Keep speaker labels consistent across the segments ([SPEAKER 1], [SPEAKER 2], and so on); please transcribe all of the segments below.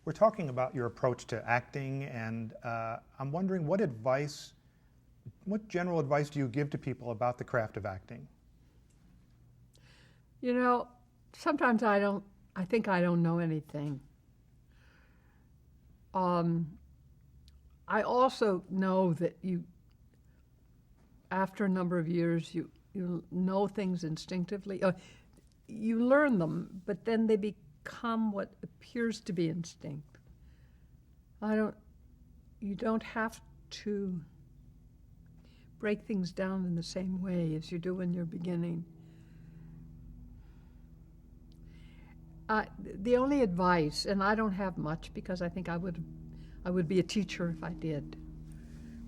[SPEAKER 1] We're talking about your approach to acting, and I'm wondering what general advice do you give to people about the craft of acting?
[SPEAKER 2] You know, sometimes I think I don't know anything. I also know that after a number of years, you know things instinctively. You learn them, but then they become what appears to be instinct. You don't have to break things down in the same way as you do when you're beginning. The only advice, and I don't have much because I think I would be a teacher if I did,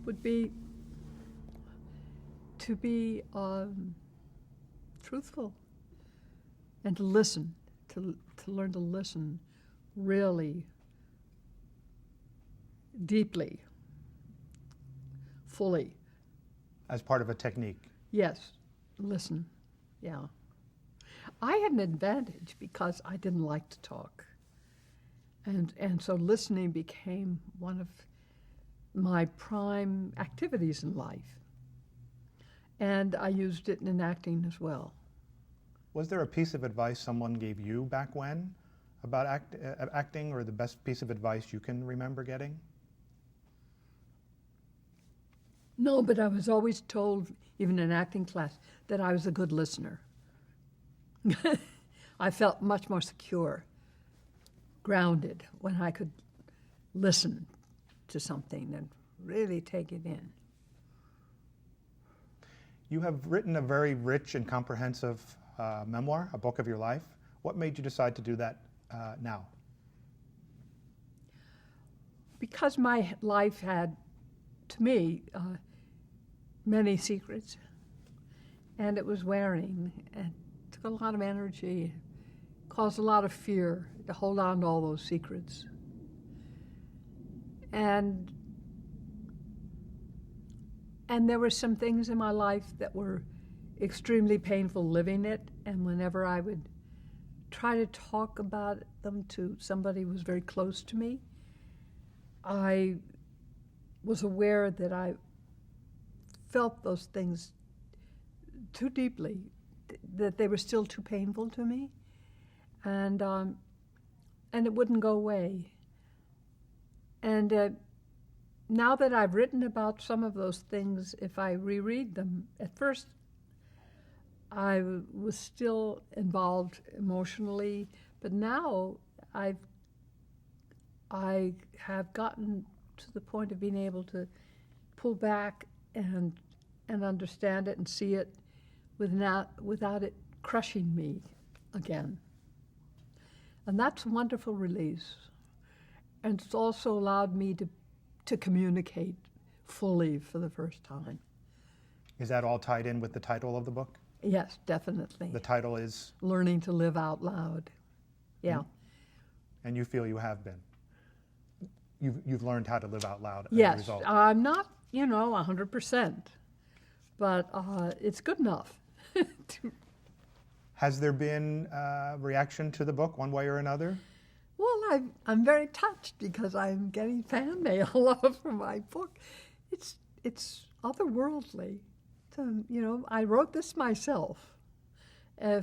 [SPEAKER 2] would be to be truthful and to listen, to learn to listen really deeply, fully.
[SPEAKER 1] As part of a technique?
[SPEAKER 2] Yes, listen, yeah. I had an advantage because I didn't like to talk. And so listening became one of my prime activities in life. And I used it in acting as well.
[SPEAKER 1] Was there a piece of advice someone gave you back when about acting, or the best piece of advice you can remember getting?
[SPEAKER 2] No, but I was always told, even in acting class, that I was a good listener. I felt much more secure, grounded, when I could listen to something and really take it in.
[SPEAKER 1] You have written a very rich and comprehensive memoir, a book of your life. What made you decide to do that now?
[SPEAKER 2] Because my life had, to me, many secrets, and it was wearing, and took a lot of energy, caused a lot of fear to hold on to all those secrets. And there were some things in my life that were extremely painful living it, and whenever I would try to talk about them to somebody who was very close to me, I was aware that I felt those things too deeply, that they were still too painful to me, and it wouldn't go away. And now that I've written about some of those things, if I reread them, at first I was still involved emotionally, but now I have gotten to the point of being able to pull back and understand it and see it without it crushing me again. And that's a wonderful release. And it's also allowed me to communicate fully for the first time.
[SPEAKER 1] Is that all tied in with the title of the book?
[SPEAKER 2] Yes, definitely.
[SPEAKER 1] The title is?
[SPEAKER 2] Learning to Live Out Loud. Yeah.
[SPEAKER 1] Mm-hmm. And you feel you have been? You've learned how to live out loud as
[SPEAKER 2] yes,
[SPEAKER 1] a result?
[SPEAKER 2] Yes, I'm not, 100%, but it's good enough.
[SPEAKER 1] Has there been a reaction to the book one way or another?
[SPEAKER 2] Well, I'm very touched because I'm getting fan mail for my book. It's otherworldly. I wrote this myself.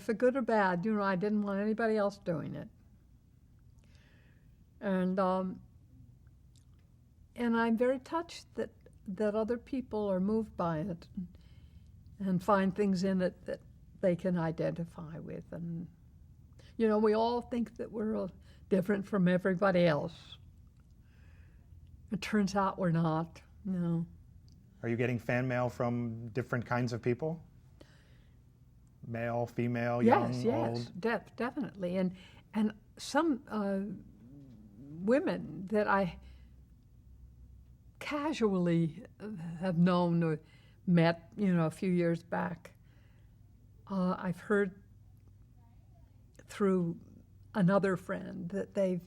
[SPEAKER 2] For good or bad, I didn't want anybody else doing it. And I'm very touched that other people are moved by it and find things in it that they can identify with. And, we all think that we're different from everybody else. It turns out we're not, no.
[SPEAKER 1] Are you getting fan mail from different kinds of people? Male, female, young, old?
[SPEAKER 2] Yes, definitely. And some women that I casually have known or met, a few years back, I've heard through another friend that they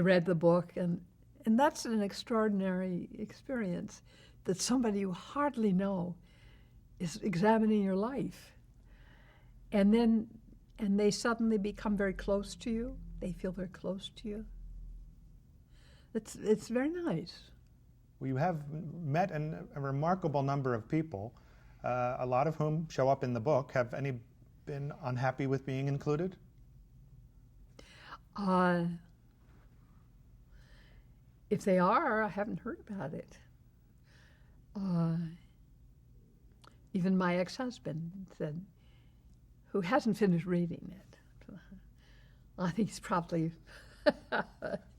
[SPEAKER 2] read the book, and that's an extraordinary experience, that somebody you hardly know is examining your life. And they suddenly become very close to you. They feel very close to you. It's very nice.
[SPEAKER 1] Well, you have met a remarkable number of people, a lot of whom show up in the book. Have any been unhappy with being included?
[SPEAKER 2] If they are, I haven't heard about it. Even my ex-husband said, who hasn't finished reading it. I think he's probably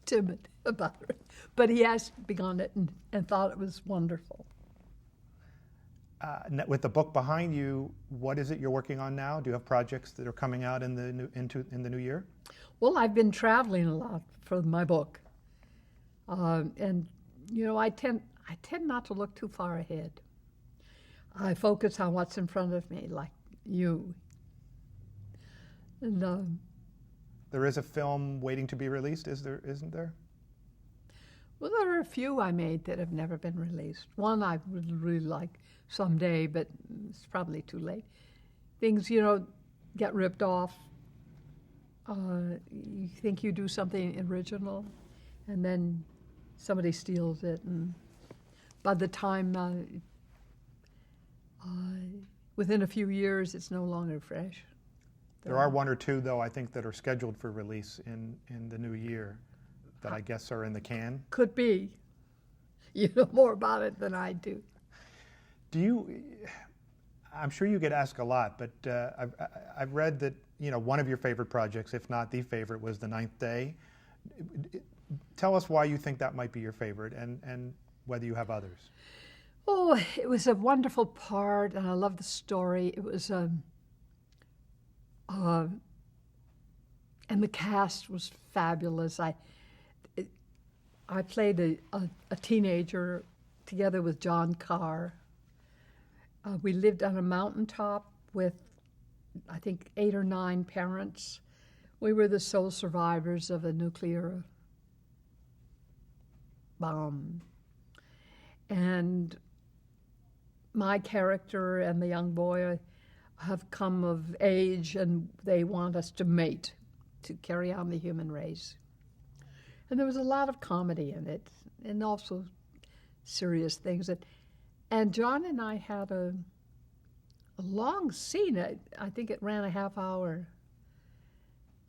[SPEAKER 2] timid about it. But he has begun it and thought it was wonderful.
[SPEAKER 1] With the book behind you, what is it you're working on now? Do you have projects that are coming out in the new year?
[SPEAKER 2] Well, I've been traveling a lot for my book. And, you know, I tend not to look too far ahead. I focus on what's in front of me, like you. And
[SPEAKER 1] there is a film waiting to be released, isn't there?
[SPEAKER 2] well, there are a few I made that have never been released. One I would really like someday, but it's probably too late. Things, you know, get ripped off. You think you do something original, and then somebody steals it, and by the time, within a few years, it's no longer fresh.
[SPEAKER 1] There are one or two, though, I think, that are scheduled for release in the new year that I guess are in the can.
[SPEAKER 2] Could be. You know more about it than I do.
[SPEAKER 1] I'm sure you get asked a lot, but I've read that, you know, one of your favorite projects, if not the favorite, was The Ninth Day. Tell us why you think that might be your favorite and whether you have others.
[SPEAKER 2] Oh, it was a wonderful part, and I love the story. It was, and the cast was fabulous. I played a teenager together with John Carr. We lived on a mountaintop with, I think, 8 or 9 parents. We were the sole survivors of a nuclear bomb. And my character and the young boy have come of age, and they want us to mate to carry on the human race. And there was a lot of comedy in it, and also serious things. And John and I had a long scene. I think it ran a half hour.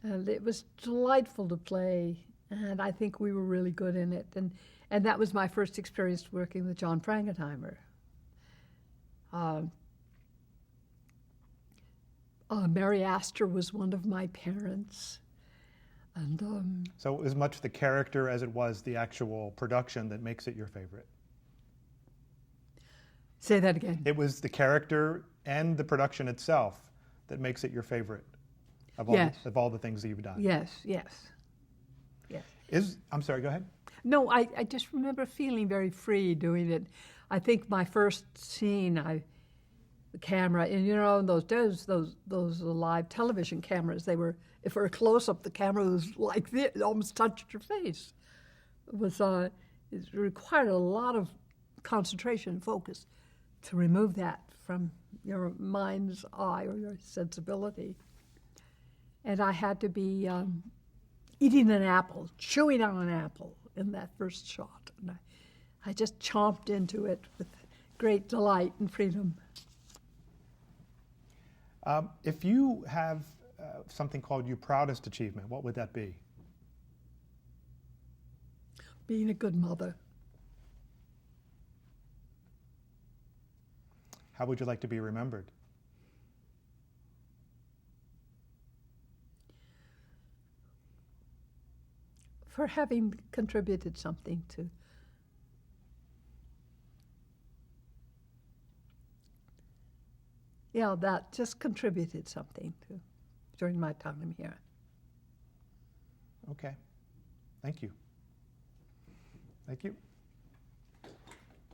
[SPEAKER 2] And it was delightful to play, and I think we were really good in it. And that was my first experience working with John Frankenheimer. Mary Astor was one of my parents. And
[SPEAKER 1] so it was much the character as it was the actual production that makes it your favorite.
[SPEAKER 2] Say that again.
[SPEAKER 1] It was the character and the production itself that makes it your favorite of all,
[SPEAKER 2] yes.
[SPEAKER 1] Of all the things that you've done.
[SPEAKER 2] Yes, yes, yes.
[SPEAKER 1] I'm sorry, go ahead.
[SPEAKER 2] No, I just remember feeling very free doing it. I think my first scene, the camera, and you know, in those days, those live television cameras, they were, if it were close up, the camera was like this, it almost touched your face. It required a lot of concentration and focus to remove that from your mind's eye or your sensibility. And I had to be eating an apple, chewing on an apple in that first shot. And I just chomped into it with great delight and freedom.
[SPEAKER 1] If you have something called your proudest achievement, what would that be?
[SPEAKER 2] Being a good mother.
[SPEAKER 1] How would you like to be remembered?
[SPEAKER 2] For having contributed something to that just contributed something to during my time here.
[SPEAKER 1] Okay. Thank you. Thank you.